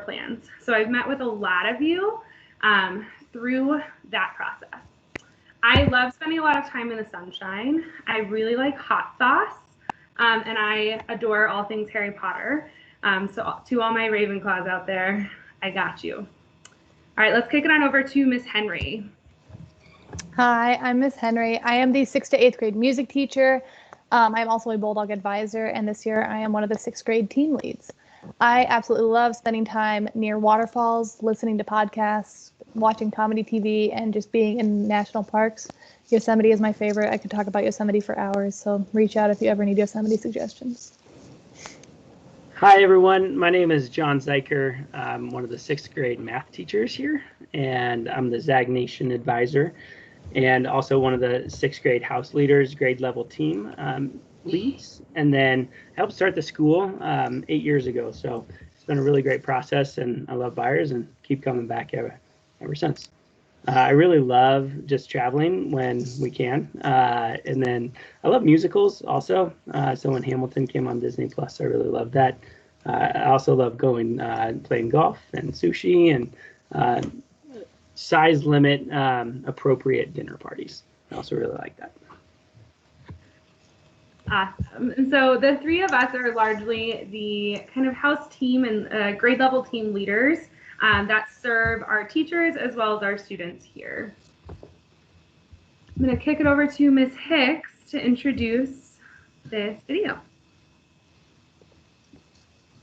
plans. So I've met with a lot of you through that process. I love spending a lot of time in the sunshine. I really like hot sauce, and I adore all things Harry Potter. So to all my Ravenclaws out there, I got you. All right, let's kick it on over to Miss Henry. Hi, I'm Miss Henry. I am the 6th to 8th grade music teacher. I'm also a Bulldog advisor, and this year I am one of the 6th grade team leads. I absolutely love spending time near waterfalls, listening to podcasts, watching comedy TV, and just being in national parks. Yosemite is my favorite. I could talk about Yosemite for hours, so reach out if you ever need Yosemite suggestions. Hi, everyone. My name is John Zeiker. I'm one of the 6th grade math teachers here, and I'm the Zag Nation advisor, and also one of the 6th grade house leaders, grade level team leads. And then I helped start the school 8 years ago. So it's been a really great process, and I love Byers and keep coming back ever since. I really love just traveling when we can. And then I love musicals also. So when Hamilton came on Disney Plus, I really love that. I also love going playing golf and sushi and size limit appropriate dinner parties. I also really like that. Awesome. And so the three of us are largely the kind of house team and grade level team leaders that serve our teachers as well as our students here. I'm going to kick it over to Ms. Hicks to introduce this video.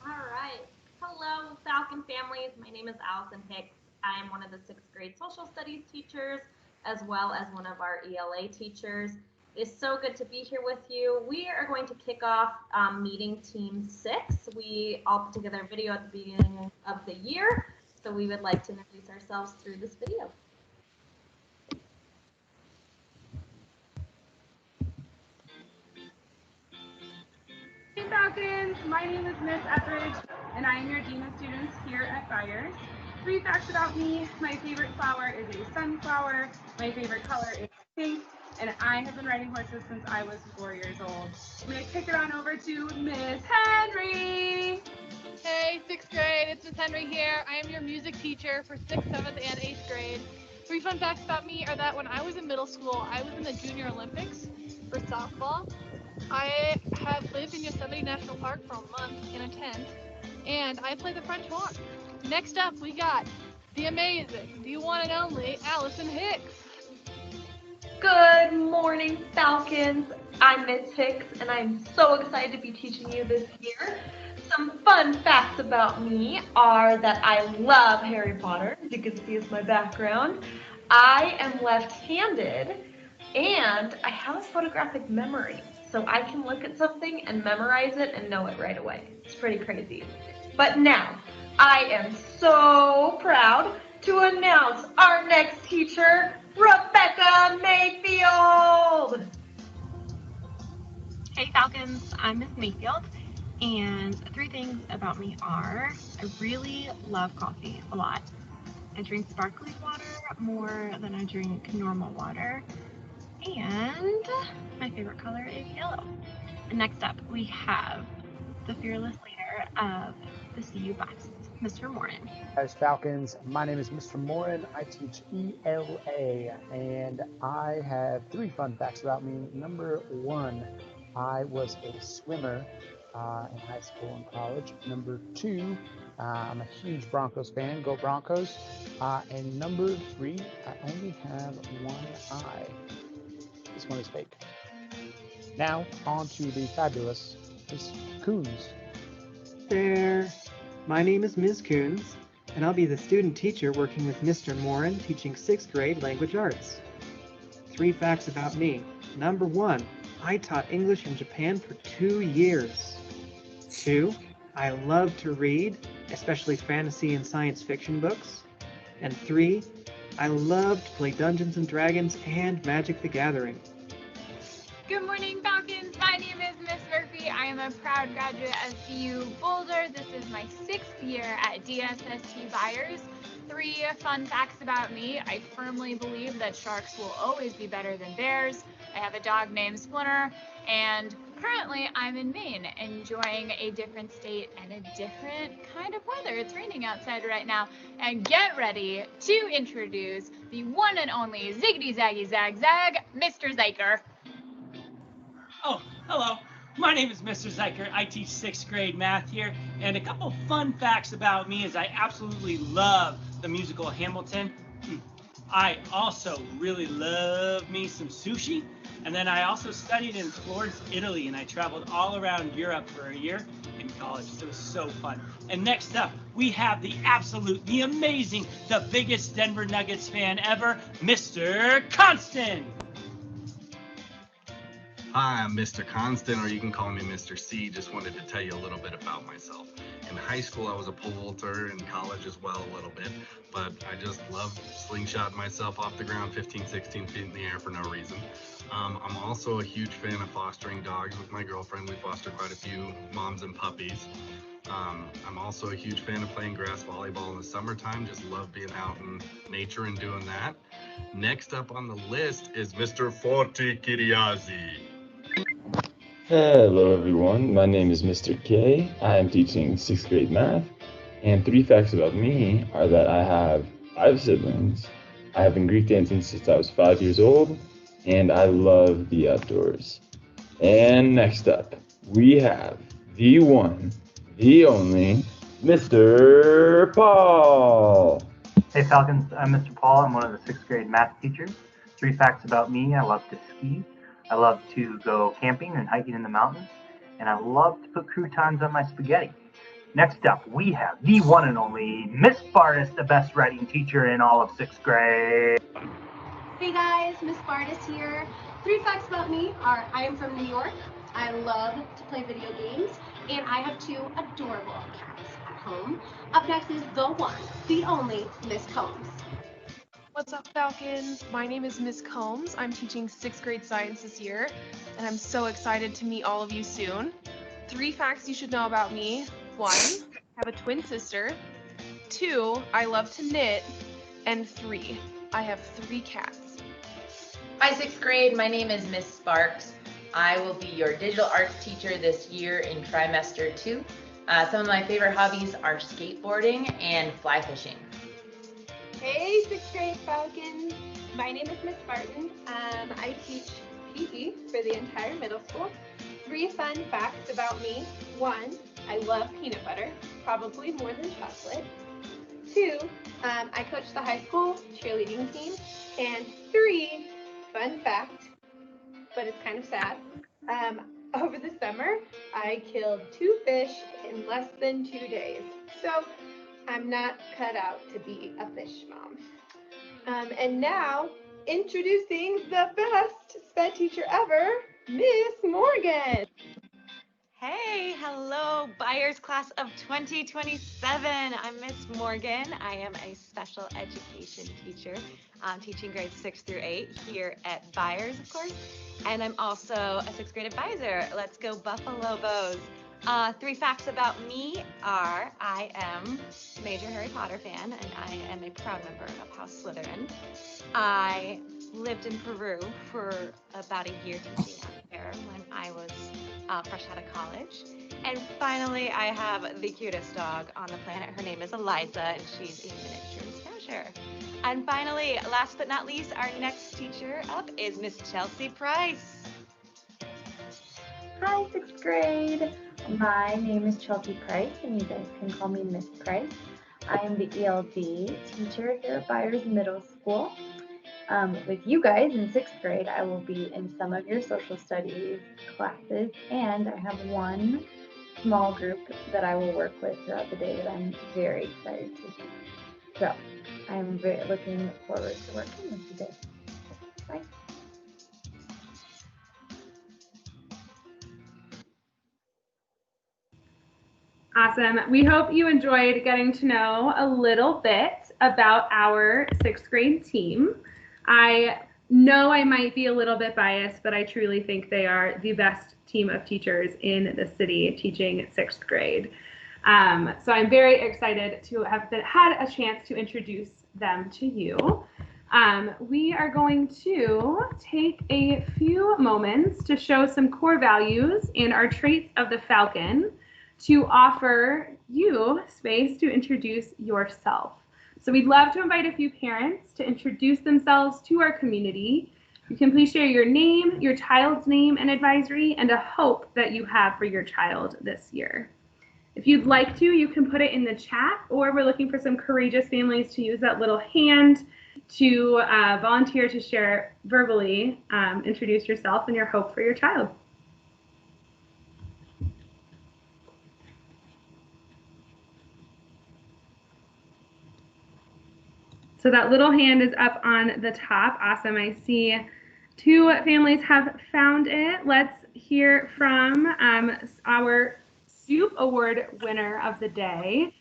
All right. Hello, Falcon families. My name is Allison Hicks. I am one of the 6th grade social studies teachers as well as one of our ELA teachers. It's so good to be here with you. We are going to kick off meeting Team 6. We all put together a video at the beginning of the year, so we would like to introduce ourselves through this video. Hey Falcons, my name is Miss Etheridge and I am your Dean of Students here at Byers. 3 facts about me: my favorite flower is a sunflower, my favorite color is pink, and I have been riding horses since I was 4 years old. I'm going to kick it on over to Miss Henry. Hey, 6th grade, it's Miss Henry here. I am your music teacher for 6th, 7th, and 8th grade. 3 fun facts about me are that when I was in middle school, I was in the Junior Olympics for softball. I have lived in Yosemite National Park for a month in a tent, and I play the French horn. Next up, we got the amazing, the one and only Allison Hicks. Good morning, Falcons. I'm Miss Hicks, and I'm so excited to be teaching you this year. Some fun facts about me are that I love Harry Potter, as you can see is my background. I am left-handed, and I have a photographic memory, so I can look at something and memorize it and know it right away. It's pretty crazy. But now, I am so proud to announce our next teacher, Rebecca Mayfield. Hey Falcons, I'm Miss Mayfield, and 3 things about me are I really love coffee a lot. I drink sparkling water more than I drink normal water, and my favorite color is yellow. And next up, we have the fearless leader of the CU Bucks, Mr. Morin. Guys, Falcons, my name is Mr. Morin. I teach ELA, and I have 3 fun facts about me. Number 1, I was a swimmer in high school and college. Number 2, I'm a huge Broncos fan. Go Broncos. And number 3, I only have one eye. This one is fake. Now, on to the fabulous Miss Coons. There. My name is Ms. Coons, and I'll be the student teacher working with Mr. Morin teaching 6th grade language arts. 3 facts about me. Number 1, I taught English in Japan for 2 years. 2, I love to read, especially fantasy and science fiction books. And 3, I love to play Dungeons & Dragons and Magic the Gathering. Good morning, Falcons. My name is Miss Murphy. I am a proud graduate of CU Boulder. This is my 6th year at DSST Byers. 3 fun facts about me. I firmly believe that sharks will always be better than bears. I have a dog named Splinter, and Currently, I'm in Maine, enjoying a different state and a different kind of weather. It's raining outside right now. And get ready to introduce the one and only Ziggity Zaggy Zag Zag, Mr. Zyker. Oh, hello. My name is Mr. Zyker. I teach 6th grade math here. And a couple fun facts about me is I absolutely love the musical Hamilton. I also really love me some sushi. And then I also studied in Florence, Italy, and I traveled all around Europe for a year in college. It was so fun. And next up, we have the absolute, the amazing, the biggest Denver Nuggets fan ever, Mr. Constant. Hi, I'm Mr. Constant, or you can call me Mr. C. Just wanted to tell you a little bit about myself. In high school, I was a pole vaulter, in college as well a little bit, but I just love slingshotting myself off the ground 15, 16 feet in the air for no reason. I'm also a huge fan of fostering dogs with my girlfriend. We foster quite a few moms and puppies. I'm also a huge fan of playing grass volleyball in the summertime. Just love being out in nature and doing that. Next up on the list is Mr. Forti Kiriazi. Hello everyone, my name is Mr. K. I am teaching 6th grade math, and 3 facts about me are that I have 5 siblings, I have been Greek dancing since I was 5 years old, and I love the outdoors. And next up, we have the one, the only, Mr. Paul. Hey Falcons, I'm Mr. Paul. I'm one of the 6th grade math teachers. 3 facts about me: I love to ski, I love to go camping and hiking in the mountains, and I love to put croutons on my spaghetti. Next up, we have the one and only Miss Bardis, the best writing teacher in all of 6th grade. Hey guys, Miss Bardis here. 3 facts about me are I am from New York, I love to play video games, and I have 2 adorable cats at home. Up next is the one, the only Miss Combs. What's up, Falcons? My name is Miss Combs. I'm teaching 6th grade science this year, and I'm so excited to meet all of you soon. 3 facts you should know about me. 1, I have a twin sister. 2, I love to knit. And 3, I have 3 cats. Hi, 6th grade. My name is Miss Sparks. I will be your digital arts teacher this year in trimester 2. Some of my favorite hobbies are skateboarding and fly fishing. Hey, 6th grade Falcons. My name is Miss Barton. I teach PE for the entire middle school. 3 fun facts about me. 1, I love peanut butter, probably more than chocolate. 2, I coach the high school cheerleading team. And 3, fun fact, but it's kind of sad. Over the summer, I killed 2 fish in less than 2 days. So I'm not cut out to be a fish mom. And now, introducing the best sped teacher ever, Miss Morgan. Hey, hello, Byers class of 2027. I'm Miss Morgan. I am a special education teacher, teaching grades 6 through 8 here at Byers, of course. And I'm also a 6th grade advisor. Let's go Buffalo Bows. 3 facts about me are I am a major Harry Potter fan, and I am a proud member of House Slytherin. I lived in Peru for about a year teaching out there when I was fresh out of college. And finally, I have the cutest dog on the planet. Her name is Eliza, and she's a miniature Scouser. And finally, last but not least, our next teacher up is Miss Chelsea Price. Hi, 6th grade. My name is Chelsea Price, and you guys can call me Miss Price. I am the ELD teacher here at Byers Middle School. With you guys in 6th grade, I will be in some of your social studies classes, and I have 1 small group that I will work with throughout the day that I'm very excited to see. So I'm very looking forward to working with you guys. Bye. Awesome. We hope you enjoyed getting to know a little bit about our 6th grade team. I know I might be a little bit biased, but I truly think they are the best team of teachers in the city teaching 6th grade. So I'm very excited to have had a chance to introduce them to you. We are going to take a few moments to show some core values and our traits of the Falcon to offer you space to introduce yourself. So we'd love to invite a few parents to introduce themselves to our community. You can please share your name, your child's name and advisory, and a hope that you have for your child this year. If you'd like to, you can put it in the chat, or we're looking for some courageous families to use that little hand to volunteer to share verbally, introduce yourself and your hope for your child. So that little hand is up on the top. Awesome. I see 2 families have found it. Let's hear from our Soup Award winner of the day,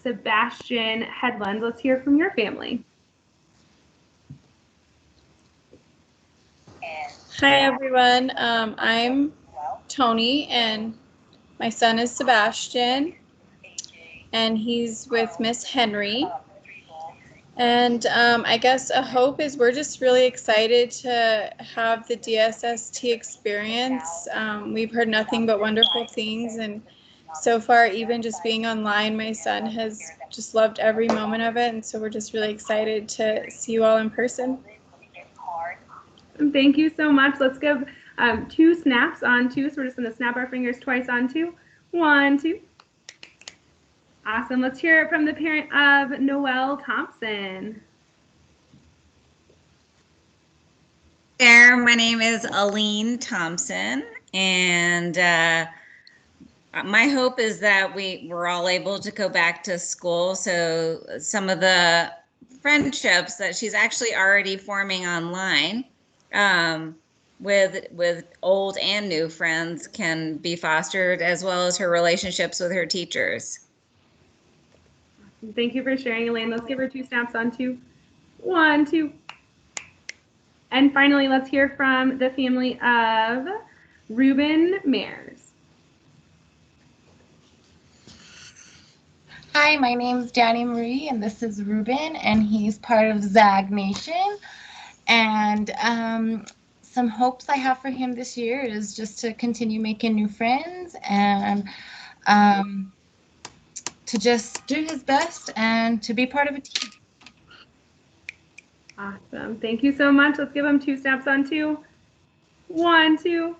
Sebastian Headland. Let's hear from your family. Hi everyone, I'm Tony and my son is Sebastian and he's with Miss Henry. And I guess a hope is we're just really excited to have the DSST experience. We've heard nothing but wonderful things, and so far, even just being online, my son has just loved every moment of it, and so we're just really excited to see you all in person. Thank you so much. Let's give 2 snaps on 2, so we're just going to snap our fingers twice on 2. 1, 2. Awesome. Let's hear it from the parent of Noelle Thompson. There, my name is Aline Thompson, and my hope is that we're all able to go back to school. So some of the friendships that she's actually already forming online with old and new friends can be fostered, as well as her relationships with her teachers. Thank you for sharing, Elaine. Let's give her 2 snaps on 2. 1, 2. And finally, let's hear from the family of Ruben Mayers. Hi, my name's Danny Marie, and this is Ruben, and he's part of Zag Nation. And some hopes I have for him this year is just to continue making new friends and to just do his best and to be part of a team. Awesome. Thank you so much. Let's give him 2 snaps on 2. 1, 2.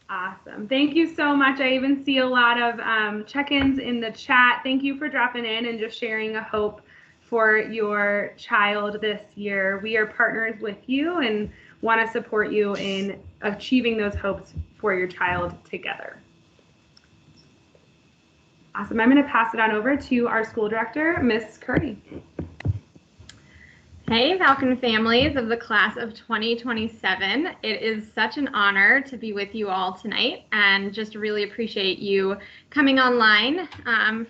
Awesome. Thank you so much. I even see a lot of check-ins in the chat. Thank you for dropping in and just sharing a hope for your child this year. We are partners with you and want to support you in achieving those hopes for your child together. Awesome. I'm going to pass it on over to our school director, Miss Curry. Hey, Falcon families of the class of 2027. It is such an honor to be with you all tonight and just really appreciate you coming online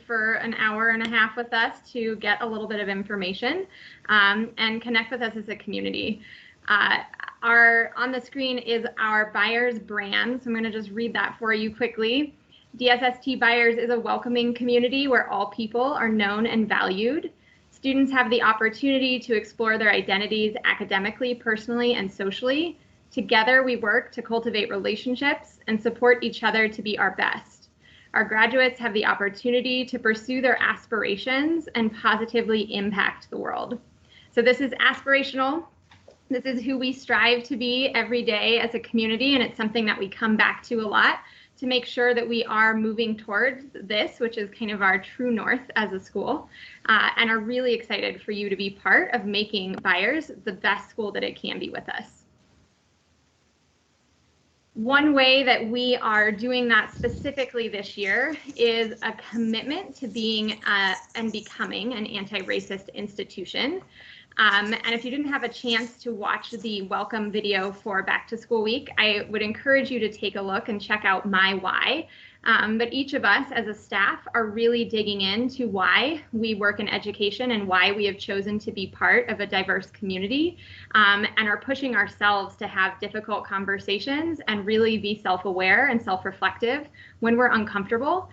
for an hour and a half with us to get a little bit of information and connect with us as a community. On the screen is our Byers brand, so I'm going to just read that for you quickly. DSST Byers is a welcoming community where all people are known and valued. Students have the opportunity to explore their identities academically, personally, and socially. Together, we work to cultivate relationships and support each other to be our best. Our graduates have the opportunity to pursue their aspirations and positively impact the world. So this is aspirational. This is who we strive to be every day as a community, and it's something that we come back to a lot to make sure that we are moving towards this, which is kind of our true north as a school, and are really excited for you to be part of making Byers the best school that it can be with us. One way that we are doing that specifically this year is a commitment to being and becoming an anti-racist institution. And if you didn't have a chance to watch the welcome video for Back to School Week, I would encourage you to take a look and check out My Why. But each of us as a staff are really digging into why we work in education and why we have chosen to be part of a diverse community, and are pushing ourselves to have difficult conversations and really be self-aware and self-reflective when we're uncomfortable,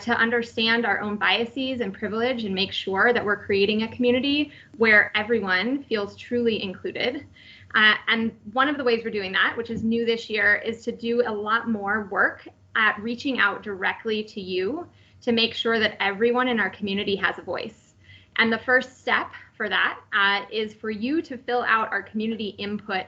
to understand our own biases and privilege and make sure that we're creating a community where everyone feels truly included. And one of the ways we're doing that, which is new this year, is to do a lot more work at reaching out directly to you to make sure that everyone in our community has a voice. And the first step for that is for you to fill out our community input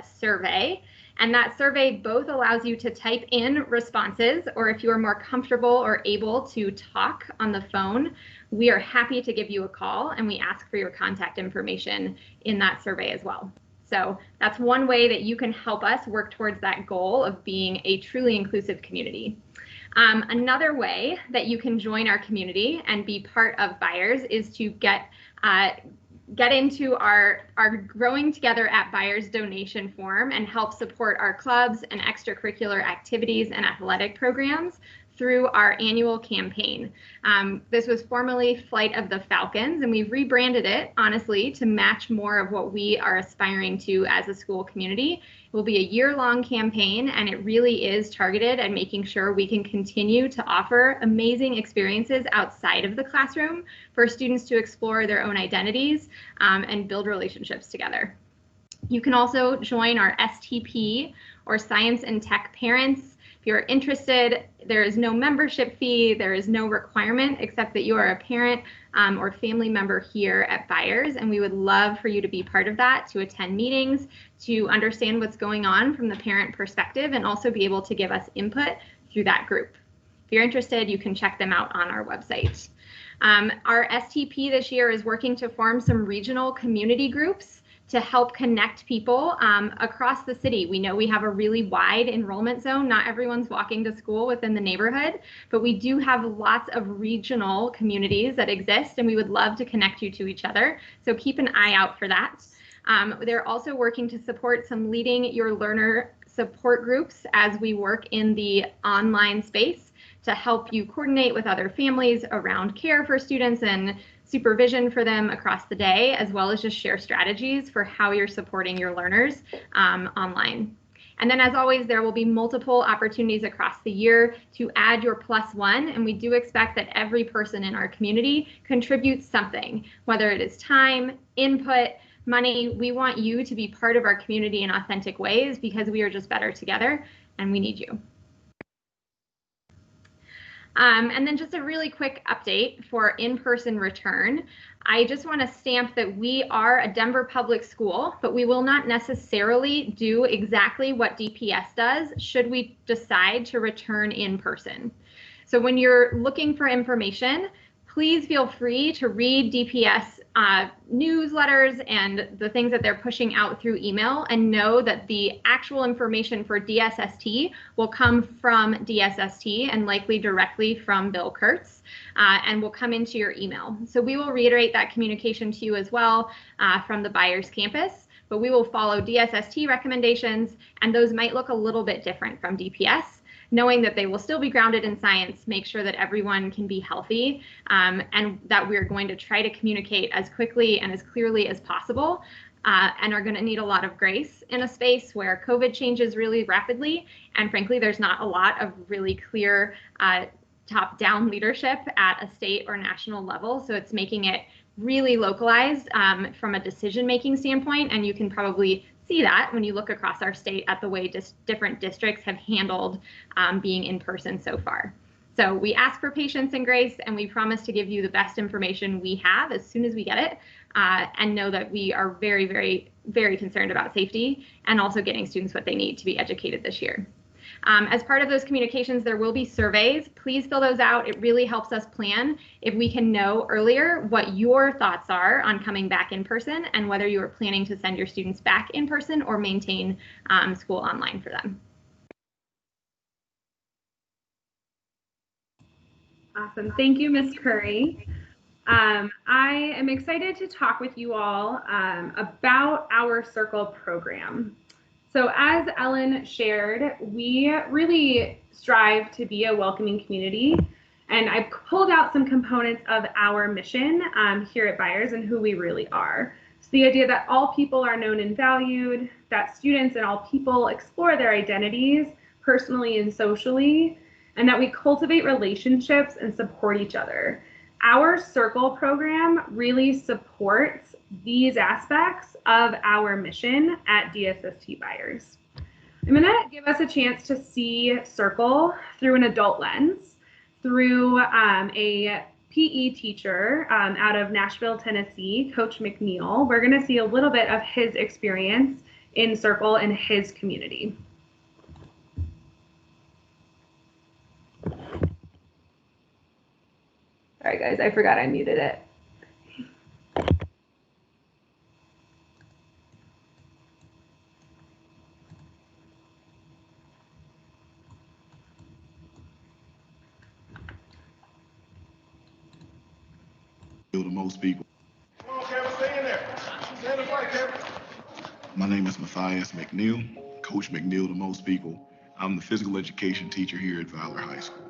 survey. And that survey both allows you to type in responses, or if you are more comfortable or able to talk on the phone, we are happy to give you a call, and we ask for your contact information in that survey as well. So that's one way that you can help us work towards that goal of being a truly inclusive community. Another way that you can join our community and be part of Byers is to get into our Growing Together at Byers donation form and help support our clubs and extracurricular activities and athletic programs through our annual campaign. This was formerly Flight of the Falcons, and we've rebranded it, honestly, to match more of what we are aspiring to as a school community. It will be a year-long campaign, and it really is targeted at making sure we can continue to offer amazing experiences outside of the classroom for students to explore their own identities and build relationships together. You can also join our STP, or Science and Tech Parents. If you're interested, there is no membership fee, there is no requirement except that you are a parent or family member here at Byers, and we would love for you to be part of that, to attend meetings, to understand what's going on from the parent perspective, and also be able to give us input through that group. If you're interested, you can check them out on our website. Our STP this year is working to form some regional community groups to help connect people across the city. We know we have a really wide enrollment zone. Not everyone's walking to school within the neighborhood, but we do have lots of regional communities that exist, and we would love to connect you to each other. So keep an eye out for that. They're also working to support some Leading Your Learner support groups as we work in the online space to help you coordinate with other families around care for students and supervision for them across the day, as well as just share strategies for how you're supporting your learners online. And then, as always, there will be multiple opportunities across the year to add your +1, and we do expect that every person in our community contributes something, whether it is time, input, money. We want you to be part of our community in authentic ways because we are just better together, and we need you. And then just a really quick update for in-person return. I just want to stamp that we are a Denver public school, but we will not necessarily do exactly what DPS does should we decide to return in person. So when you're looking for information, please feel free to read DPS newsletters and the things that they're pushing out through email, and know that the actual information for DSST will come from DSST and likely directly from Bill Kurtz, and will come into your email. So we will reiterate that communication to you as well from the Byers campus, but we will follow DSST recommendations, and those might look a little bit different from DPS. Knowing that they will still be grounded in science, make sure that everyone can be healthy, and that we're going to try to communicate as quickly and as clearly as possible, and are going to need a lot of grace in a space where COVID changes really rapidly, and frankly, there's not a lot of really clear top-down leadership at a state or national level, so it's making it really localized from a decision-making standpoint, and you can probably see that when you look across our state at the way different districts have handled being in person so far. So we ask for patience and grace, and we promise to give you the best information we have as soon as we get it, and know that we are very, very, very concerned about safety and also getting students what they need to be educated this year. As part of those communications, there will be surveys. Please fill those out. It really helps us plan if we can know earlier what your thoughts are on coming back in person and whether you are planning to send your students back in person or maintain school online for them. Awesome. Thank you, Ms. Curry. I am excited to talk with you all about our Circle program. So as Ellen shared, we really strive to be a welcoming community. And I pulled out some components of our mission here at Byers and who we really are. So the idea that all people are known and valued, that students and all people explore their identities personally and socially, and that we cultivate relationships and support each other. Our Circle program really supports these aspects of our mission at DSST Byers. I'm going to give us a chance to see Circle through an adult lens, through a PE teacher out of Nashville, Tennessee, Coach McNeil. We're going to see a little bit of his experience in Circle and his community. Sorry guys, I forgot I muted it. To most people. My name is Matthias McNeil, Coach McNeil to most people. I'm the physical education teacher here at Valor High School.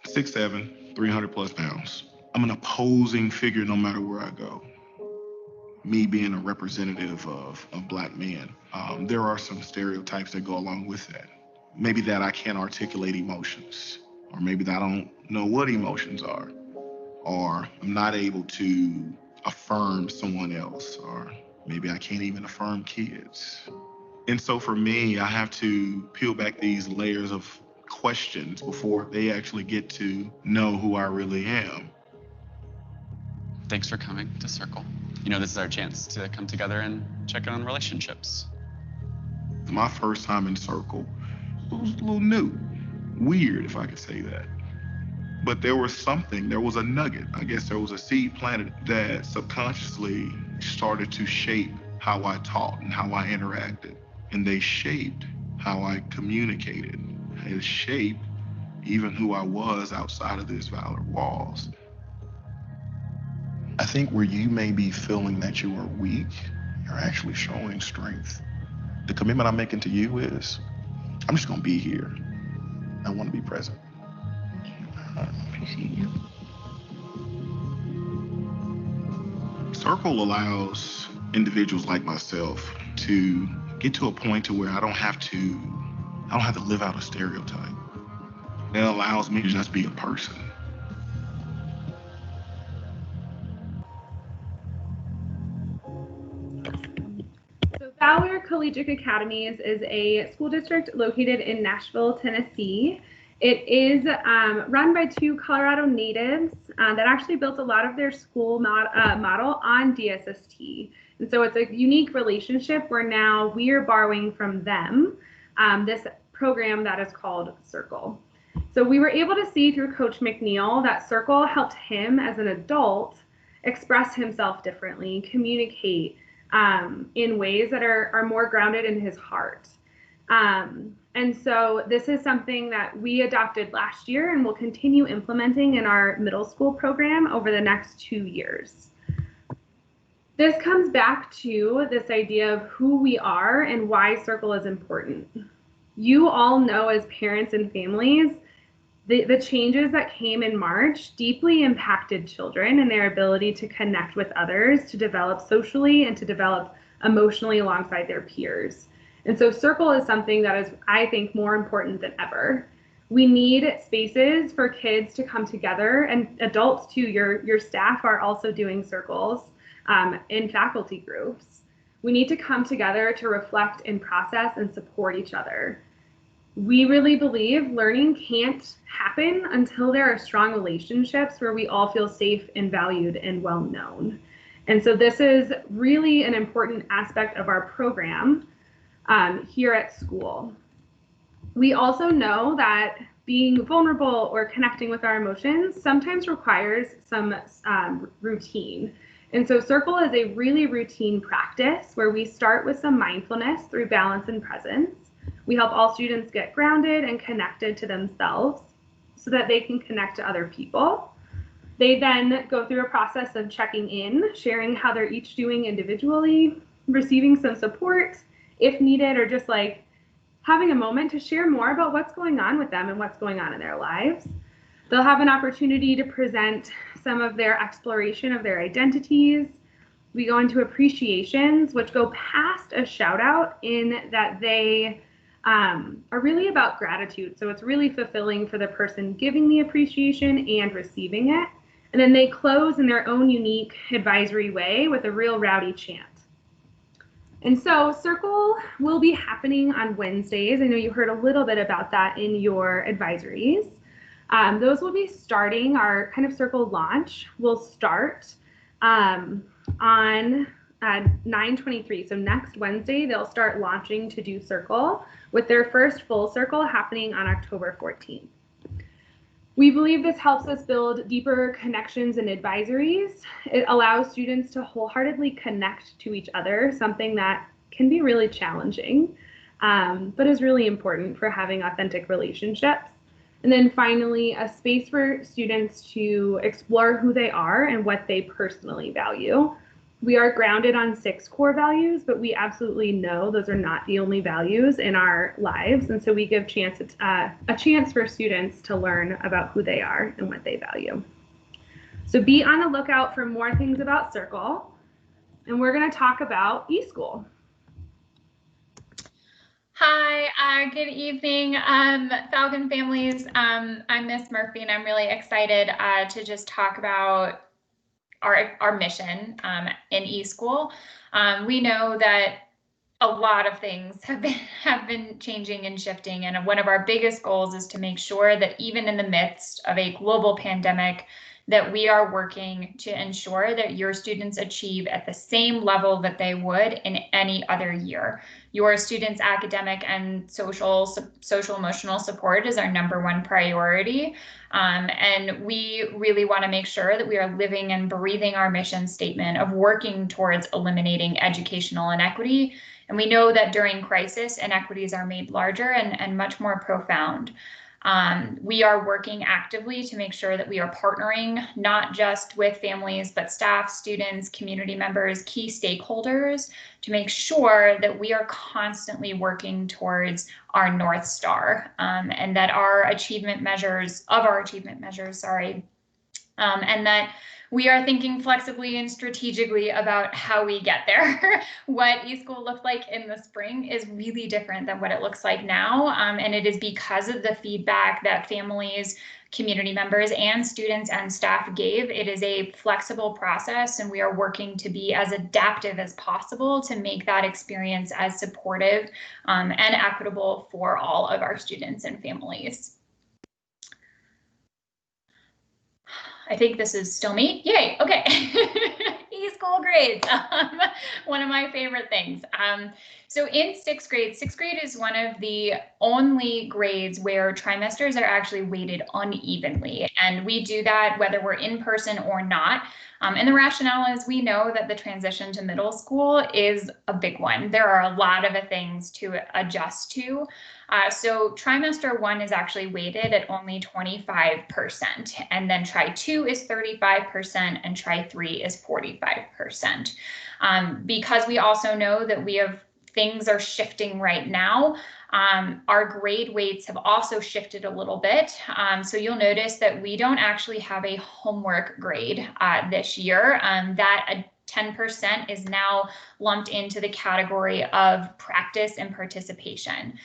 6'7", 300 plus pounds. I'm an opposing figure no matter where I go. Me being a representative of Black men, there are some stereotypes that go along with that. Maybe that I can't articulate emotions, or maybe that I don't know what emotions are, or I'm not able to affirm someone else, or maybe I can't even affirm kids. And so for me, I have to peel back these layers of questions before they actually get to know who I really am. Thanks for coming to Circle. You know, this is our chance to come together and check in on relationships. My first time in Circle, it was a little new, weird if I could say that. But there was something, there was a nugget. I guess there was a seed planted that subconsciously started to shape how I taught and how I interacted. And they shaped how I communicated. It shaped even who I was outside of these Valor walls. I think where you may be feeling that you are weak, you're actually showing strength. The commitment I'm making to you is, I'm just gonna be here. I wanna be present. I appreciate you. Circle allows individuals like myself to get to a point to where I don't have to live out a stereotype. It allows me to just be a person. So Valor Collegiate Academies is a school district located in Nashville, Tennessee. It is run by two Colorado natives that actually built a lot of their school model on DSST. And so it's a unique relationship where now we are borrowing from them this program that is called Circle. So we were able to see through Coach McNeil that Circle helped him as an adult express himself differently, communicate in ways that are more grounded in his heart. And so this is something that we adopted last year and will continue implementing in our middle school program over the next 2 years. This comes back to this idea of who we are and why Circle is important. You all know as parents and families, the changes that came in March deeply impacted children and their ability to connect with others, to develop socially and to develop emotionally alongside their peers. And so Circle is something that is, I think, more important than ever. We need spaces for kids to come together, and adults too. Your staff are also doing circles in faculty groups. We need to come together to reflect and process and support each other. We really believe learning can't happen until there are strong relationships where we all feel safe and valued and well known. And so this is really an important aspect of our program here at school. We also know that being vulnerable or connecting with our emotions sometimes requires some routine. And so Circle is a really routine practice where we start with some mindfulness through balance and presence. We help all students get grounded and connected to themselves so that they can connect to other people. They then go through a process of checking in, sharing how they're each doing individually, receiving some support if needed, or just like having a moment to share more about what's going on with them and what's going on in their lives. They'll have an opportunity to present some of their exploration of their identities. We go into appreciations, which go past a shout out in that they are really about gratitude. So it's really fulfilling for the person giving the appreciation and receiving it. And then they close in their own unique advisory way with a real rowdy chant. And so Circle will be happening on Wednesdays. I know you heard a little bit about that in your advisories. Those will be starting, our kind of Circle launch will start on 9/23. So next Wednesday, they'll start launching to do Circle with their first full Circle happening on October 14th. We believe this helps us build deeper connections and advisories. It allows students to wholeheartedly connect to each other, something that can be really challenging, but is really important for having authentic relationships. And then finally, a space for students to explore who they are and what they personally value. We are grounded on 6 core values, but we absolutely know those are not the only values in our lives. And so we give a chance for students to learn about who they are and what they value. So be on the lookout for more things about Circle. And we're going to talk about eSchool. Hi, good evening, Falcon families. I'm Miss Murphy, and I'm really excited to just talk about our mission in eSchool. We know that a lot of things have been changing and shifting, and one of our biggest goals is to make sure that even in the midst of a global pandemic, that we are working to ensure that your students achieve at the same level that they would in any other year. Your students' academic and social emotional support is our #1 priority. And we really want to make sure that we are living and breathing our mission statement of working towards eliminating educational inequity. And we know that during crisis, inequities are made larger and much more profound. We are working actively to make sure that we are partnering not just with families, but staff, students, community members, key stakeholders to make sure that we are constantly working towards our North Star, and that our achievement measures, and that we are thinking flexibly and strategically about how we get there. What eSchool looked like in the spring is really different than what it looks like now. And it is because of the feedback that families, community members, and students and staff gave. It is a flexible process, and we are working to be as adaptive as possible to make that experience as supportive and equitable for all of our students and families. I think this is still me. Yay, okay. eSchool grades, one of my favorite things. So in 6th grade is one of the only grades where trimesters are actually weighted unevenly. And we do that whether we're in person or not. And the rationale is we know that the transition to middle school is a big one. There are a lot of things to adjust to. So trimester 1 is actually weighted at only 25%, and then Tri-2 is 35%, and Tri-3 is 45%. Because we also know that things are shifting right now, our grade weights have also shifted a little bit. So you'll notice that we don't actually have a homework grade this year. That 10% is now lumped into the category of practice and participation.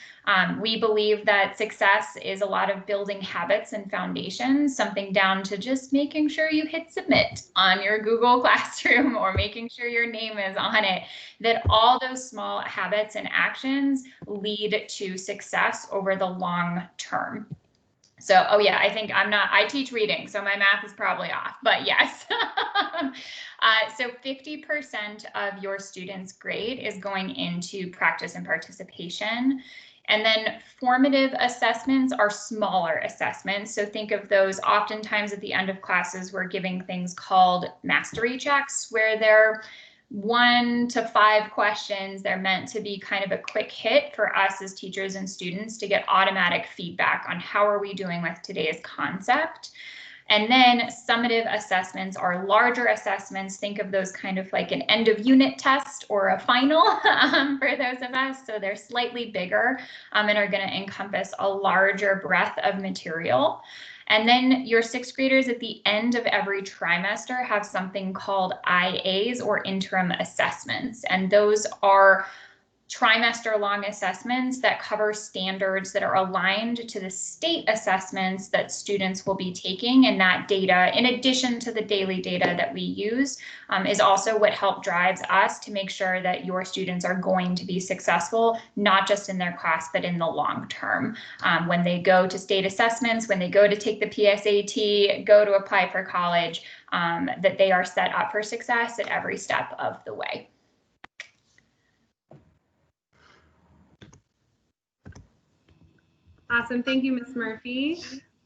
We believe that success is a lot of building habits and foundations, something down to just making sure you hit submit on your Google Classroom or making sure your name is on it, that all those small habits and actions lead to success over the long term. So, oh yeah, I teach reading, so my math is probably off, but yes. So 50% of your students' grade is going into practice and participation. And then formative assessments are smaller assessments. So think of those oftentimes at the end of classes, we're giving things called mastery checks, where they're 1 to 5 questions. They're meant to be kind of a quick hit for us as teachers and students to get automatic feedback on how are we doing with today's concept. And then summative assessments are larger assessments. Think of those kind of like an end of unit test or a final for those of us. So they're slightly bigger and are going to encompass a larger breadth of material. And then your sixth graders at the end of every trimester have something called IAs, or interim assessments. And those are trimester-long assessments that cover standards that are aligned to the state assessments that students will be taking. And that data, in addition to the daily data that we use, is also what help drives us to make sure that your students are going to be successful, not just in their class, but in the long term. When they go to state assessments, when they go to take the PSAT, go to apply for college, that they are set up for success at every step of the way. Awesome. Thank you, Ms. Murphy.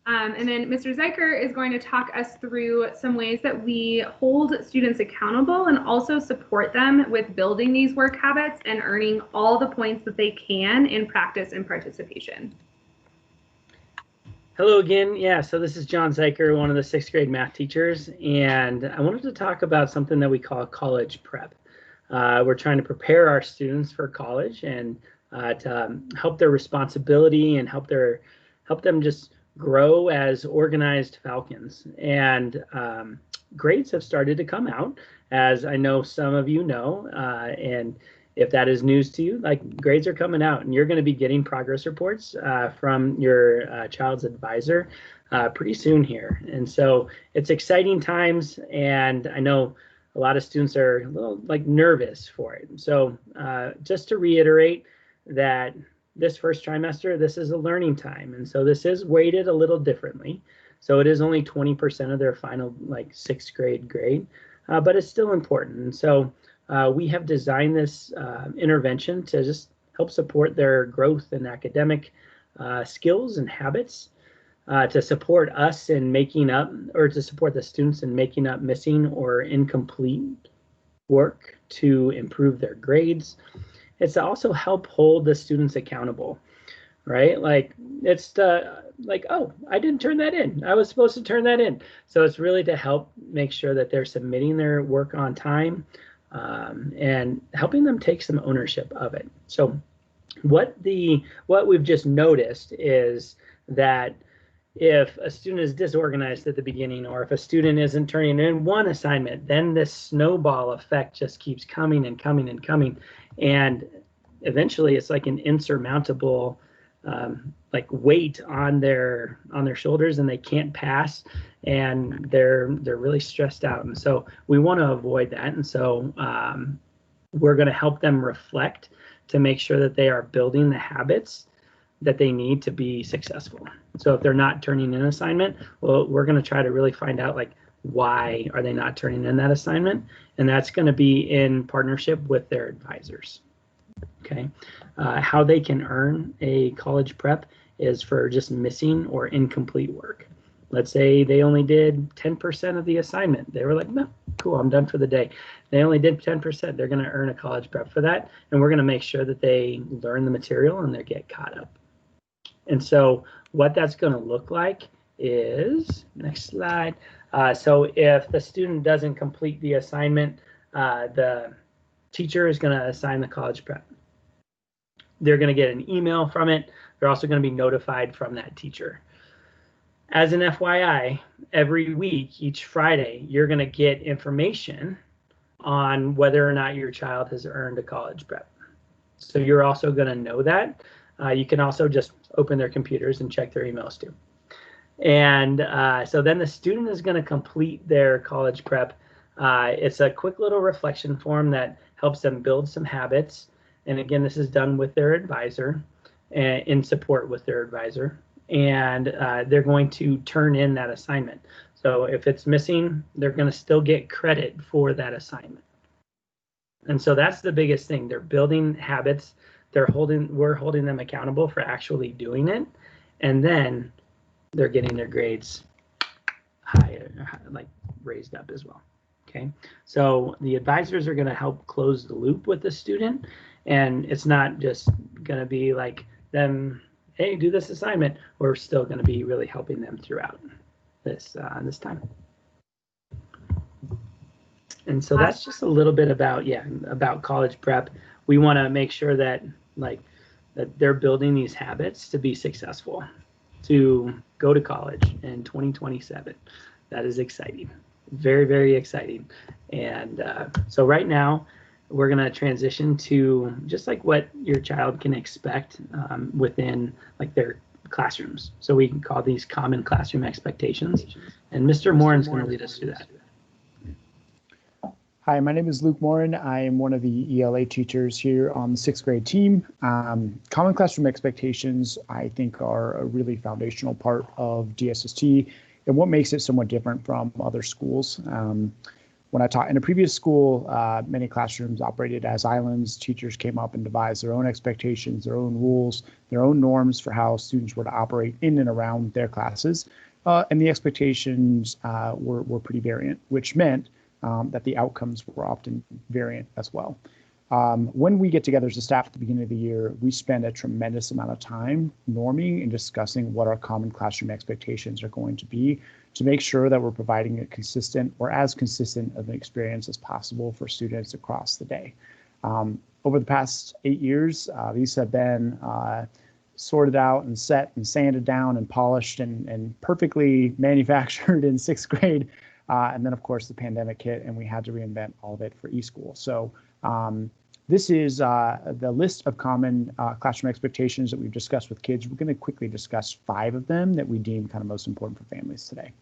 And then Mr. Zeiker is going to talk us through some ways that we hold students accountable and also support them with building these work habits and earning all the points that they can in practice and participation. Hello again. Yeah, so this is John Zeiker, one of the sixth grade math teachers, and I wanted to talk about something that we call college prep. We're trying to prepare our students for college and to help their responsibility and help them just grow as organized Falcons. And grades have started to come out, as I know some of you know, and if that is news to you, like, grades are coming out, and you're going to be getting progress reports from your child's advisor pretty soon here. And so it's exciting times, and I know a lot of students are a little nervous for it. So just to reiterate, that this first trimester, this is a learning time. And so this is weighted a little differently. So it is only 20% of their final sixth grade grade, but it's still important. And so we have designed this intervention to just help support their growth in academic skills and habits, to support us in making up, or to support the students in making up missing or incomplete work to improve their grades. It's to also help hold the students accountable, right? It's oh, I didn't turn that in. I was supposed to turn that in. So it's really to help make sure that they're submitting their work on time, and helping them take some ownership of it. So what we've just noticed is that if a student is disorganized at the beginning, or if a student isn't turning in one assignment, then this snowball effect just keeps coming and coming and coming. And eventually it's like an insurmountable weight on their shoulders, and they can't pass, and they're really stressed out. And so we want to avoid that. And so we're going to help them reflect to make sure that they are building the habits that they need to be successful. So if they're not turning in an assignment, well, we're going to try to really find out why are they not turning in that assignment, and that's going to be in partnership with their advisors. Okay, how they can earn a college prep is for just missing or incomplete work. Let's say they only did 10% of the assignment. They were like, no, cool, I'm done for the day. They only did 10%. They're going to earn a college prep for that, and we're going to make sure that they learn the material and they get caught up. And so what that's going to look like is, next slide. So if the student doesn't complete the assignment, the teacher is going to assign the college prep. They're going to get an email from it. They're also going to be notified from that teacher. As an FYI, every week, each Friday, you're going to get information on whether or not your child has earned a college prep. So you're also going to know that. You can also just open their computers and check their emails too. And so then the student is going to complete their college prep. It's a quick little reflection form that helps them build some habits. And again, this is done with their advisor, in support with their advisor. And they're going to turn in that assignment. So if it's missing, they're going to still get credit for that assignment. And so that's the biggest thing. They're building habits. We're holding them accountable for actually doing it. And then they're getting their grades raised up as well. Okay, so the advisors are going to help close the loop with the student, and it's not just going to be like them, hey, do this assignment. We're still going to be really helping them throughout. this time. And so that's just a little bit about college prep. We want to make sure that that they're building these habits to be successful, to go to college in 2027. That is exciting, very, very exciting. And so right now we're going to transition to just like what your child can expect within like their classrooms. So we can call these common classroom expectations. And Mr. Morin is going to lead us through that. Hi, my name is Luke Morin. I am one of the ELA teachers here on the 6th grade team. Common classroom expectations, I think, are a really foundational part of DSST and what makes it somewhat different from other schools. When I taught in a previous school, many classrooms operated as islands. Teachers came up and devised their own expectations, their own rules, their own norms for how students were to operate in and around their classes. And the expectations were pretty variant, which meant that the outcomes were often variant as well. When we get together as a staff at the beginning of the year, we spend a tremendous amount of time norming and discussing what our common classroom expectations are going to be to make sure that we're providing a consistent or as consistent of an experience as possible for students across the day. Over the past 8 years, these have been sorted out and set and sanded down and polished and perfectly manufactured in 6th grade. And then, of course, the pandemic hit and we had to reinvent all of it for eSchool. So this is the list of common classroom expectations that we've discussed with kids. We're going to quickly discuss 5 of them that we deem kind of most important for families today.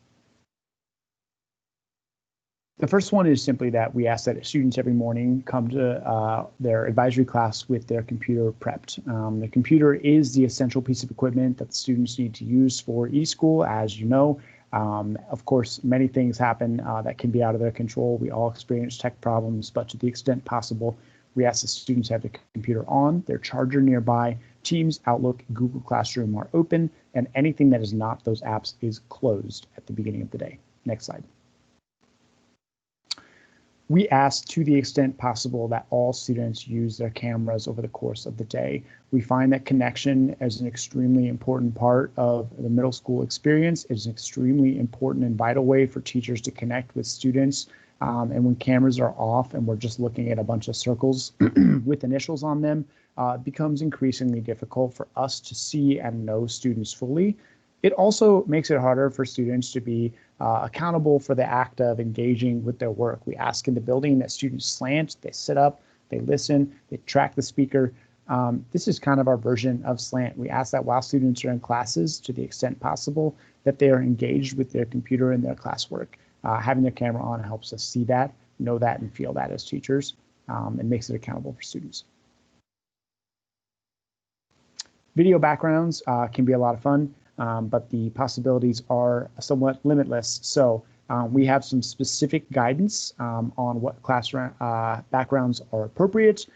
The first one is simply that we ask that students every morning come to their advisory class with their computer prepped. The computer is the essential piece of equipment that students need to use for eSchool, as you know. Of course, many things happen that can be out of their control. We all experience tech problems, but to the extent possible, we ask the students to have the computer on, their charger nearby, Teams, Outlook, Google Classroom are open, and anything that is not those apps is closed at the beginning of the day. Next slide. We ask, to the extent possible, that all students use their cameras over the course of the day. We find that connection is an extremely important part of the middle school experience. It's an extremely important and vital way for teachers to connect with students. And when cameras are off and we're just looking at a bunch of circles with initials on them, it becomes increasingly difficult for us to see and know students fully. It also makes it harder for students to be accountable for the act of engaging with their work. We ask in the building that students slant, they sit up, they listen, they track the speaker. This is kind of our version of slant. We ask that while students are in classes, to the extent possible, that they are engaged with their computer and their classwork. Having their camera on helps us see that, know that, and feel that as teachers, and makes it accountable for students. Video backgrounds can be a lot of fun. But the possibilities are somewhat limitless. So we have some specific guidance on what classroom backgrounds are appropriate.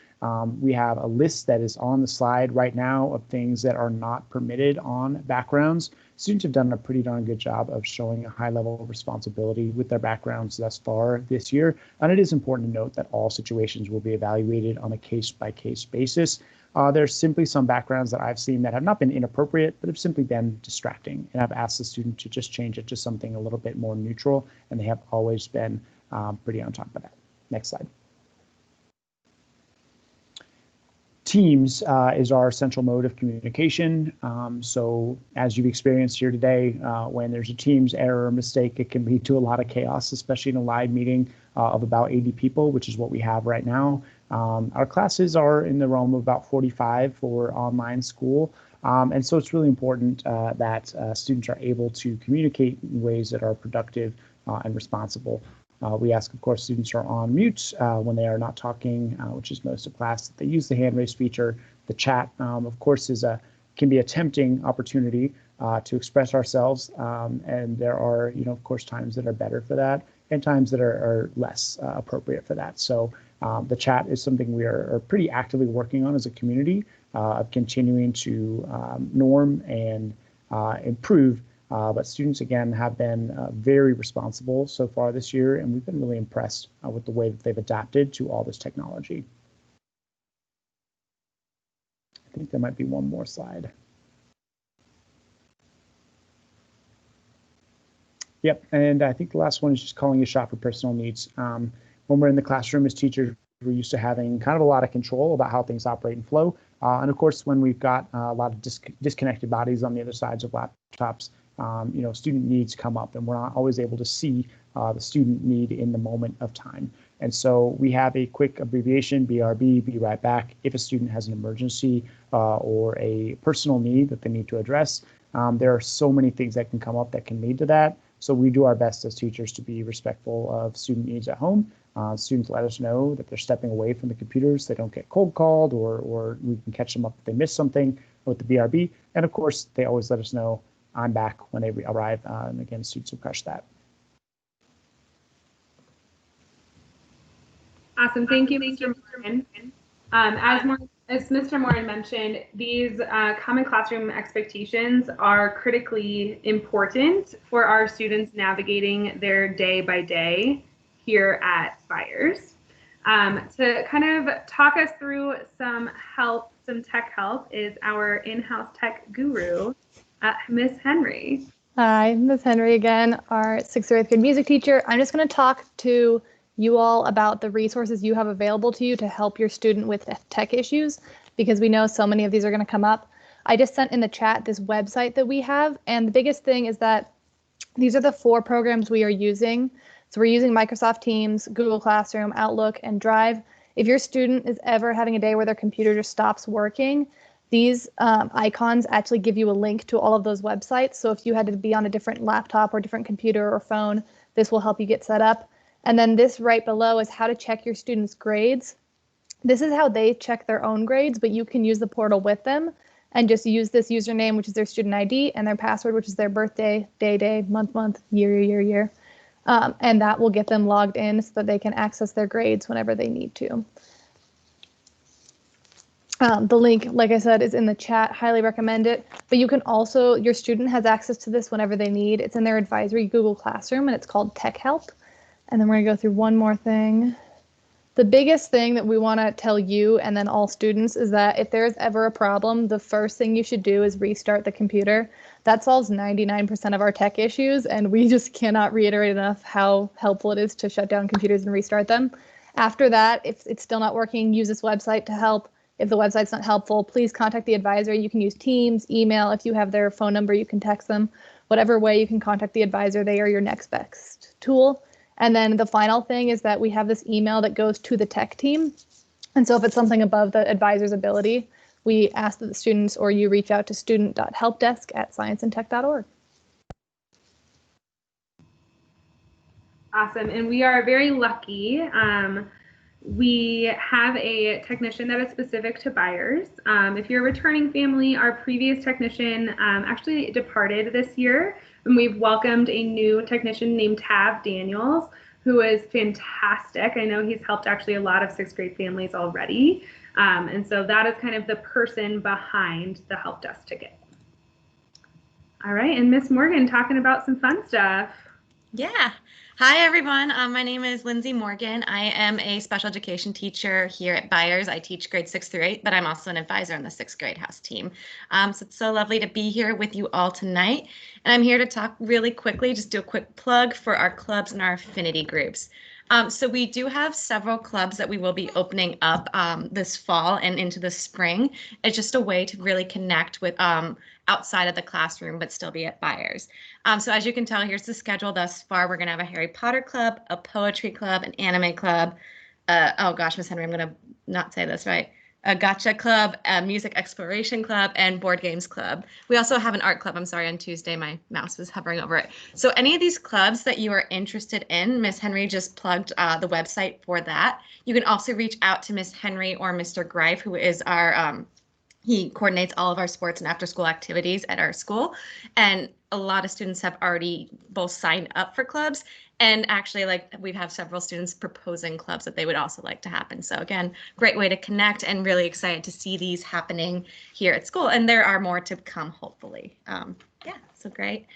We have a list that is on the slide right now of things that are not permitted on backgrounds. Students have done a pretty darn good job of showing a high level of responsibility with their backgrounds thus far this year. And it is important to note that all situations will be evaluated on a case-by-case basis. There's simply some backgrounds that I've seen that have not been inappropriate, but have simply been distracting. And I've asked the student to just change it to something a little bit more neutral, and they have always been pretty on top of that. Next slide. Teams is our central mode of communication. So as you've experienced here today, when there's a Teams error or mistake, it can lead to a lot of chaos, especially in a live meeting of about 80 people, which is what we have right now. Our classes are in the realm of about 45 for online school. And so it's really important that students are able to communicate in ways that are productive and responsible. We ask, of course, students are on mute when they are not talking, which is most of class, that they use the hand raise feature. The chat, of course, can be a tempting opportunity to express ourselves. And there are, of course, times that are better for that and times that are less appropriate for that. So the chat is something we are pretty actively working on as a community of continuing to norm and improve. But students, again, have been very responsible so far this year, and we've been really impressed with the way that they've adapted to all this technology. I think there might be one more slide. Yep, and I think the last one is just calling a shot for personal needs. When we're in the classroom as teachers, we're used to having kind of a lot of control about how things operate and flow. And of course, when we've got a lot of disconnected bodies on the other sides of laptops, student needs come up, and we're not always able to see the student need in the moment of time. And so we have a quick abbreviation, BRB, be right back, if a student has an emergency or a personal need that they need to address. There are so many things that can come up that can lead to that. So we do our best as teachers to be respectful of student needs at home. Students let us know that they're stepping away from the computers, they don't get cold called, or we can catch them up if they miss something with the BRB. And of course, they always let us know I'm back when they arrive. And again, students will crush that. Awesome. Thank you, Mr. Morin. As Mr. Morin mentioned, these common classroom expectations are critically important for our students navigating their day by day here at Byers. To kind of talk us through some tech help is our in-house tech guru, Miss Henry. Hi, Miss Henry again, our 6th or 8th grade music teacher. I'm just going to talk to you all about the resources you have available to you to help your student with tech issues, because we know so many of these are going to come up. I just sent in the chat this website that we have, and the biggest thing is that these are the 4 programs we are using. So we're using Microsoft Teams, Google Classroom, Outlook, and Drive. If your student is ever having a day where their computer just stops working, these icons actually give you a link to all of those websites. So if you had to be on a different laptop or different computer or phone, this will help you get set up. And then this right below is how to check your students' grades. This is how they check their own grades, but you can use the portal with them and just use this username, which is their student ID, and their password, which is their birthday, day, month, year. And that will get them logged in so that they can access their grades whenever they need to. The link, like I said, is in the chat. Highly recommend it. But you can also, your student has access to this whenever they need. It's in their advisory Google Classroom, and it's called Tech Help. And then we're going to go through one more thing. The biggest thing that we want to tell you and then all students is that if there's ever a problem, the first thing you should do is restart the computer. That solves 99% of our tech issues, and we just cannot reiterate enough how helpful it is to shut down computers and restart them. After that, if it's still not working, use this website to help. If the website's not helpful, please contact the advisor. You can use Teams, email. If you have their phone number, you can text them. Whatever way you can contact the advisor, they are your next best tool. And then the final thing is that we have this email that goes to the tech team. And so if it's something above the advisor's ability, we ask that the students or you reach out to student.helpdesk@scienceandtech.org. Awesome. And we are very lucky. We have a technician that is specific to Byers. If you're a returning family, our previous technician actually departed this year, and we've welcomed a new technician named Tav Daniels, who is fantastic. I know he's helped actually a lot of 6th grade families already. And so that is kind of the person behind the help desk ticket. All right, and Miss Morgan talking about some fun stuff. Yeah. Hi, everyone. My name is Lindsay Morgan. I am a special education teacher here at Byers. I teach grades 6 through 8, but I'm also an advisor on the 6th grade house team. So it's so lovely to be here with you all tonight. And I'm here to talk really quickly, just do a quick plug for our clubs and our affinity groups. So we do have several clubs that we will be opening up this fall and into the spring. It's just a way to really connect with outside of the classroom, but still be at Byers. So as you can tell, here's the schedule thus far. We're going to have a Harry Potter club, a poetry club, an anime club. Oh gosh, Miss Henry, I'm going to not say this right. A gotcha club, a music exploration club, and board games club. We also have an art club. I'm sorry, on Tuesday, my mouse was hovering over it. So any of these clubs that you are interested in, Miss Henry just plugged the website for that. You can also reach out to Miss Henry or Mr. Greif, who is our, he coordinates all of our sports and after school activities at our school. And a lot of students have already both signed up for clubs, and actually, like, we have several students proposing clubs that they would also like to happen. So again, great way to connect, and really excited to see these happening here at school. And there are more to come, hopefully. Yeah, so great.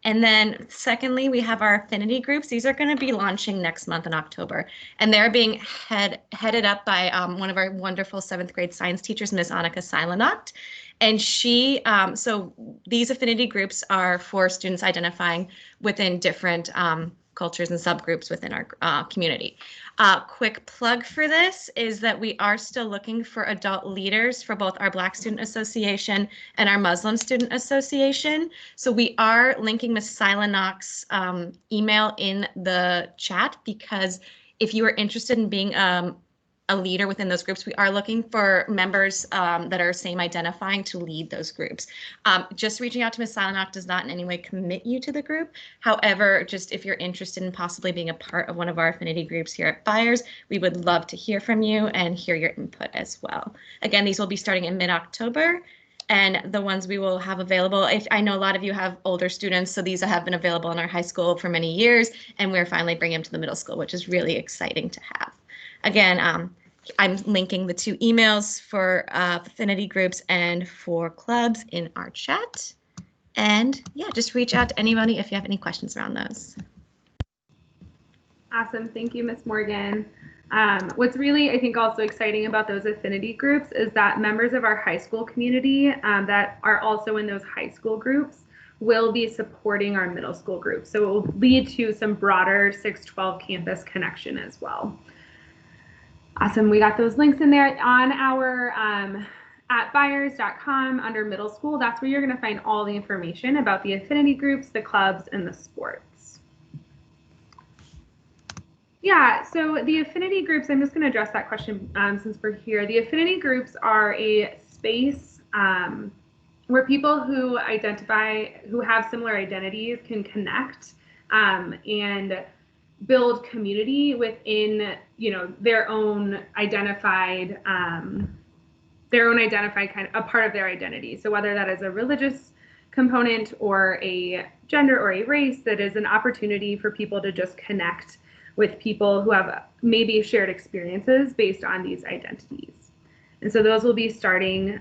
And then secondly, we have our affinity groups. These are going to be launching next month in October, and they're being headed up by one of our wonderful 7th grade science teachers, Ms. Annika Silanacht. And she, so these affinity groups are for students identifying within different cultures and subgroups within our community. Quick plug for this is that we are still looking for adult leaders for both our Black Student Association and our Muslim Student Association. So we are linking Ms. Sila Knox's email in the chat, because if you are interested in being a leader within those groups, we are looking for members that are same identifying to lead those groups. Just reaching out to Ms. Sila Knox does not in any way commit you to the group. However, just if you're interested in possibly being a part of one of our affinity groups here at Byers, we would love to hear from you and hear your input as well. Again, these will be starting in mid-October, and the ones we will have available, if I know a lot of you have older students, so these have been available in our high school for many years, and we're finally bringing them to the middle school, which is really exciting to have. Again, I'm linking the 2 emails for affinity groups and for clubs in our chat. And yeah, just reach out to anybody if you have any questions around those. Awesome. Thank you, Ms. Morgan. What's really, I think, also exciting about those affinity groups is that members of our high school community that are also in those high school groups will be supporting our middle school groups. So it will lead to some broader 612 campus connection as well. Awesome. We got those links in there on our at byers.com under middle school. That's where you're going to find all the information about the affinity groups, the clubs, and the sports. Yeah, so the affinity groups, I'm just going to address that question since we're here. The affinity groups are a space where people who have similar identities can connect and build community within, their own identified kind of a part of their identity. So whether that is a religious component or a gender or a race, that is an opportunity for people to just connect with people who have maybe shared experiences based on these identities. And so those will be starting,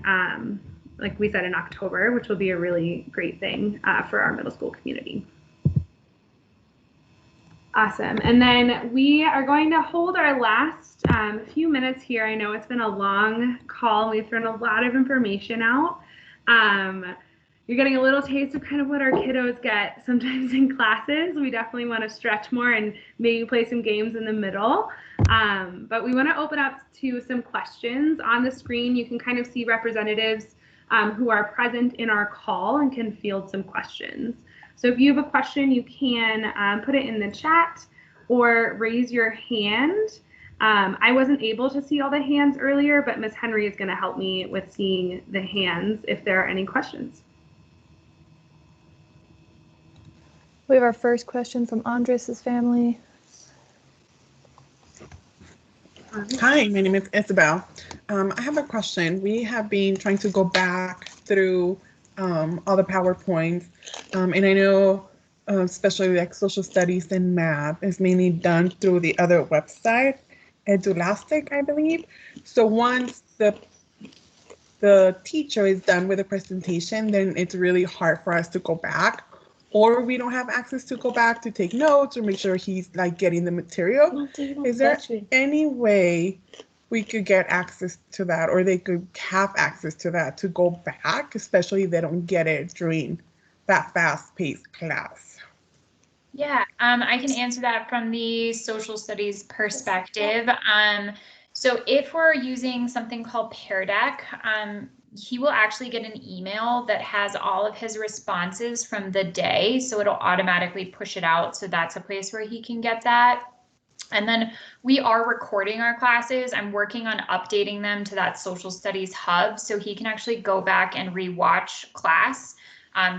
like we said, in October, which will be a really great thing for our middle school community. Awesome. And then we are going to hold our last few minutes here. I know it's been a long call. We've thrown a lot of information out. You're getting a little taste of kind of what our kiddos get sometimes in classes. We definitely want to stretch more and maybe play some games in the middle. But we want to open up to some questions. On the screen, you can kind of see representatives who are present in our call and can field some questions. So if you have a question, you can put it in the chat or raise your hand. I wasn't able to see all the hands earlier, but Ms. Henry is going to help me with seeing the hands if there are any questions. We have our first question from Andres' family. Hi, my name is Isabel. I have a question. We have been trying to go back through all the PowerPoints, and I know especially like social studies and math is mainly done through the other website, Edulastic, I believe. So once the teacher is done with the presentation, then it's really hard for us to go back, or we don't have access to go back to take notes or make sure he's like getting the material. Is there any way we could get access to that, or they could have access to that to go back, especially if they don't get it during that fast-paced class? Yeah, I can answer that from the social studies perspective. So if we're using something called Pear Deck, he will actually get an email that has all of his responses from the day. So it'll automatically push it out. So that's a place where he can get that. And then we are recording our classes. I'm working on updating them to that social studies hub so he can actually go back and rewatch class.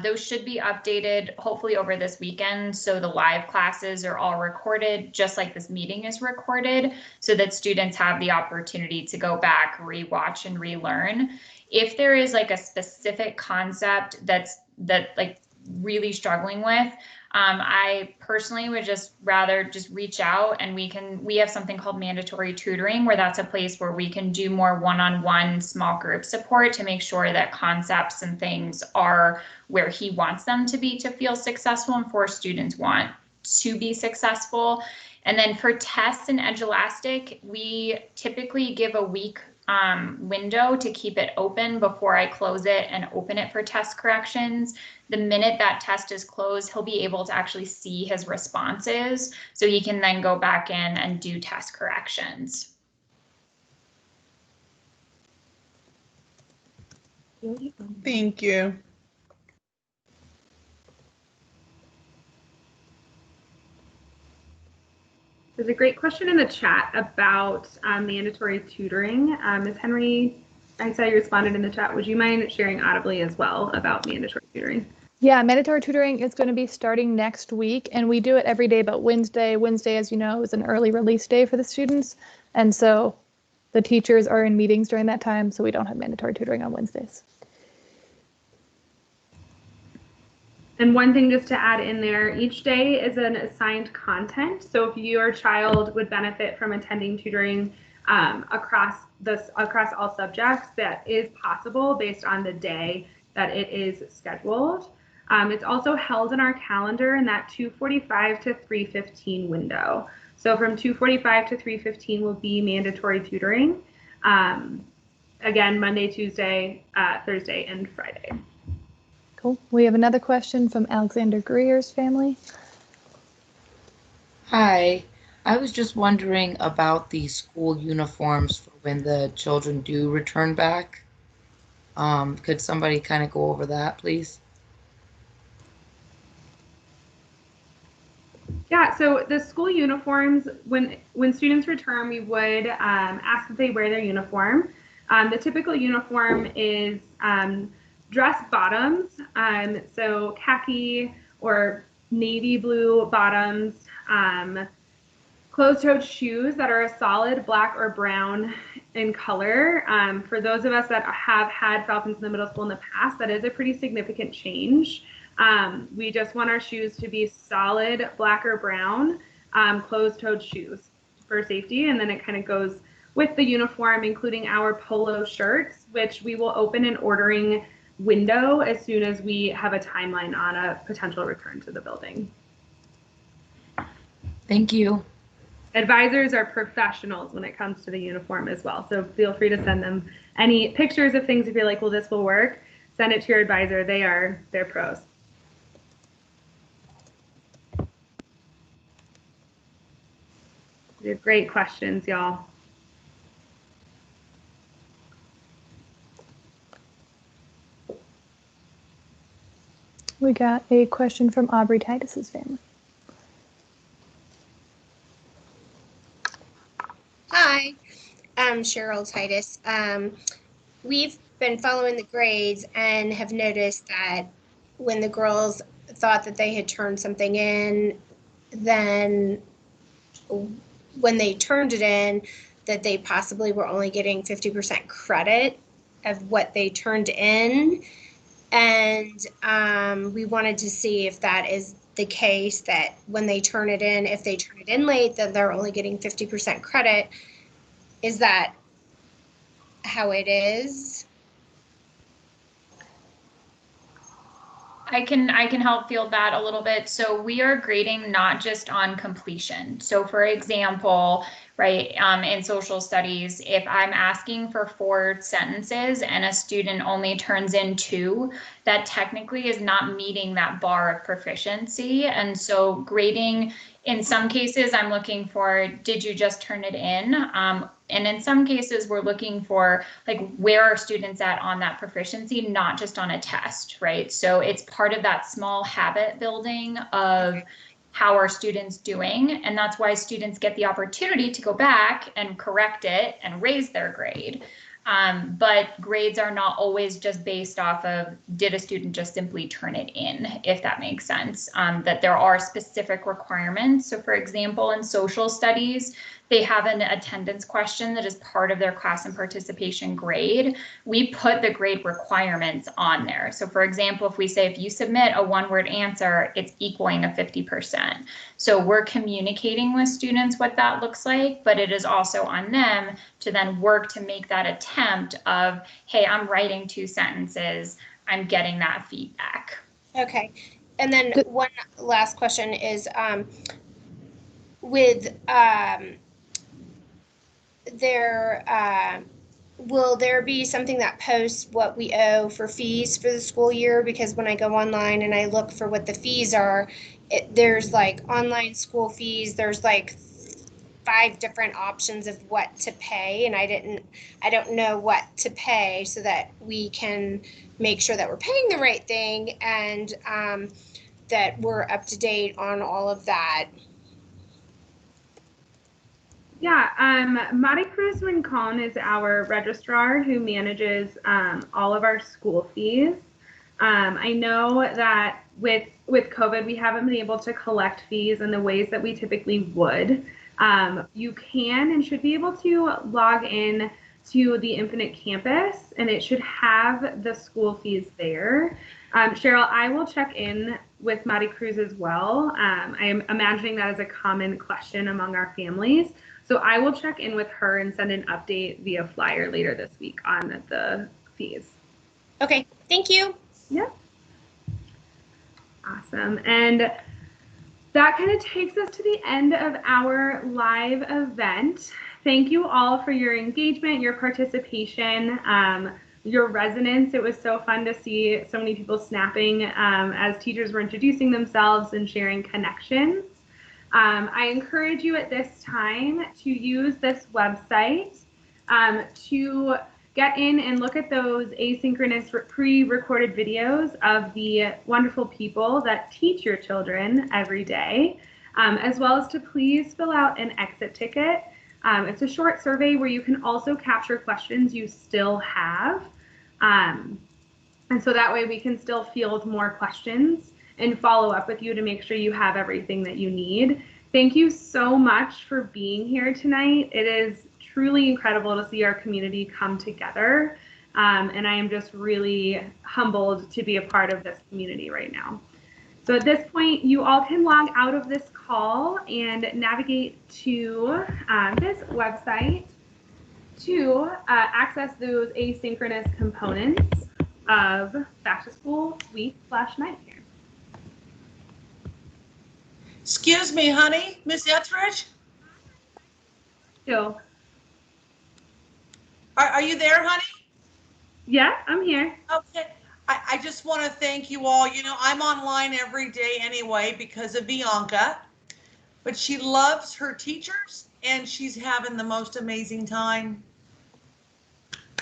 Those should be updated hopefully over this weekend. So the live classes are all recorded, just like this meeting is recorded, so that students have the opportunity to go back, rewatch, and relearn. If there is like a specific concept that like really struggling with, I personally would just rather just reach out, and we have something called mandatory tutoring, where that's a place where we can do more one-on-one small group support to make sure that concepts and things are where he wants them to be to feel successful and for students want to be successful. And then for tests in Edulastic, we typically give a week window to keep it open before I close it and open it for test corrections. The minute that test is closed, he'll be able to actually see his responses, so he can then go back in and do test corrections. Thank you. There's a great question in the chat about mandatory tutoring. Ms. Henry, I saw you responded in the chat. Would you mind sharing audibly as well about mandatory tutoring? Yeah, mandatory tutoring is going to be starting next week, and we do it every day but Wednesday. Wednesday, as you know, is an early release day for the students, and so the teachers are in meetings during that time, so we don't have mandatory tutoring on Wednesdays. And one thing just to add in there, each day is an assigned content. So if your child would benefit from attending tutoring across all subjects, that is possible based on the day that it is scheduled. It's also held in our calendar in that 2:45 to 3:15 window. So from 2:45 to 3:15 will be mandatory tutoring. Again, Monday, Tuesday, Thursday, and Friday. Cool. We have another question from Alexander Greer's family. Hi, I was just wondering about the school uniforms for when the children do return back. Could somebody kind of go over that, please? Yeah, so the school uniforms, when students return, we would ask that they wear their uniform. The typical uniform is dress bottoms, so khaki or navy blue bottoms, closed-toed shoes that are a solid black or brown in color. For those of us that have had Falcons in the middle school in the past, that is a pretty significant change. We just want our shoes to be solid black or brown, closed-toed shoes for safety, and then it kind of goes with the uniform, including our polo shirts, which we will open an ordering window as soon as we have a timeline on a potential return to the building. Thank you. Advisors are professionals when it comes to the uniform as well, so feel free to send them any pictures of things if you're like, well, this will work. Send it to your advisor. They're pros. These are great questions, y'all. We got a question from Aubrey Titus's family. Hi, I'm Cheryl Titus. We've been following the grades and have noticed that when the girls thought that they had turned something in, then when they turned it in, that they possibly were only getting 50% credit of what they turned in. And we wanted to see if that is the case, that when they turn it in, if they turn it in late, then they're only getting 50% credit. Is that how it is? I can help field that a little bit. So we are grading not just on completion. So for example, right, in social studies, if I'm asking for 4 sentences and a student only turns in 2, that technically is not meeting that bar of proficiency. And so grading, in some cases, I'm looking for, did you just turn it in? And in some cases, we're looking for, like, where are students at on that proficiency, not just on a test, right? So it's part of that small habit building of how are students doing, and that's why students get the opportunity to go back and correct it and raise their grade. But grades are not always just based off of, did a student just simply turn it in, if that makes sense, that there are specific requirements. So for example, in social studies, they have an attendance question that is part of their class and participation grade. We put the grade requirements on there. So for example, if we say, if you submit a 1-word answer, it's equaling a 50%. So we're communicating with students what that looks like, but it is also on them to then work to make that attempt of, hey, I'm writing 2 sentences, I'm getting that feedback. Okay. And then one last question is, with their will there be something that posts what we owe for fees for the school year? Because when I go online and I look for what the fees are, there's like online school fees, there's like 5 different options of what to pay, and I don't know what to pay so that we can make sure that we're paying the right thing and that we're up to date on all of that. Yeah, Mari Cruz Rincon is our registrar who manages all of our school fees. I know that with COVID, we haven't been able to collect fees in the ways that we typically would. You can and should be able to log in to the Infinite Campus, and it should have the school fees there. Cheryl, I will check in with Mari Cruz as well. I am imagining that is a common question among our families. So I will check in with her and send an update via flyer later this week on the fees. Okay, thank you. Yeah. Awesome. And that kind of takes us to the end of our live event. Thank you all for your engagement, your participation, your resonance. It was so fun to see so many people snapping as teachers were introducing themselves and sharing connections. I encourage you at this time to use this website to get in and look at those asynchronous pre-recorded videos of the wonderful people that teach your children every day, as well as to please fill out an exit ticket. It's a short survey where you can also capture questions you still have. And so that way we can still field more questions and follow up with you to make sure you have everything that you need. Thank you so much for being here tonight. It is truly incredible to see our community come together. And I am just really humbled to be a part of this community right now. So at this point, you all can log out of this call and navigate to this website to access those asynchronous components of Back to School Week /Night here. Excuse me, honey, Miss Etheridge? Still. Are you there, honey? Yeah, I'm here. Okay. I just want to thank you all. You know, I'm online every day anyway because of Bianca, but she loves her teachers and she's having the most amazing time.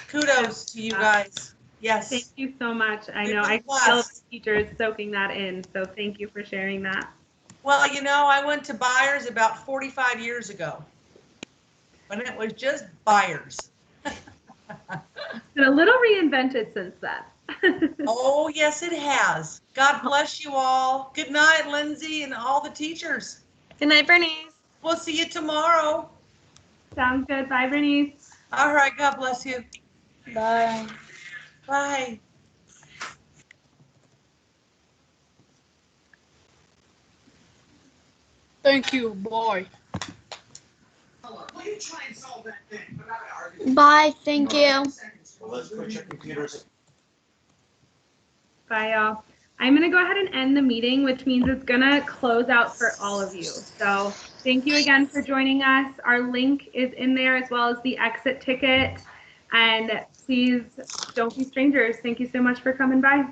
Kudos to you guys. Yes. Thank you so much. I know I feel the teachers soaking that in, so thank you for sharing that. Well, you know, I went to Byers about 45 years ago when it was just Byers. It's been a little reinvented since then. Oh, yes, it has. God bless you all. Good night, Lindsay, and all the teachers. Good night, Bernice. We'll see you tomorrow. Sounds good. Bye, Bernice. All right. God bless you. Bye. Bye. Thank you, boy. Bye, thank you. Bye, y'all. I'm going to go ahead and end the meeting, which means it's going to close out for all of you. So thank you again for joining us. Our link is in there as well as the exit ticket. And please don't be strangers. Thank you so much for coming by.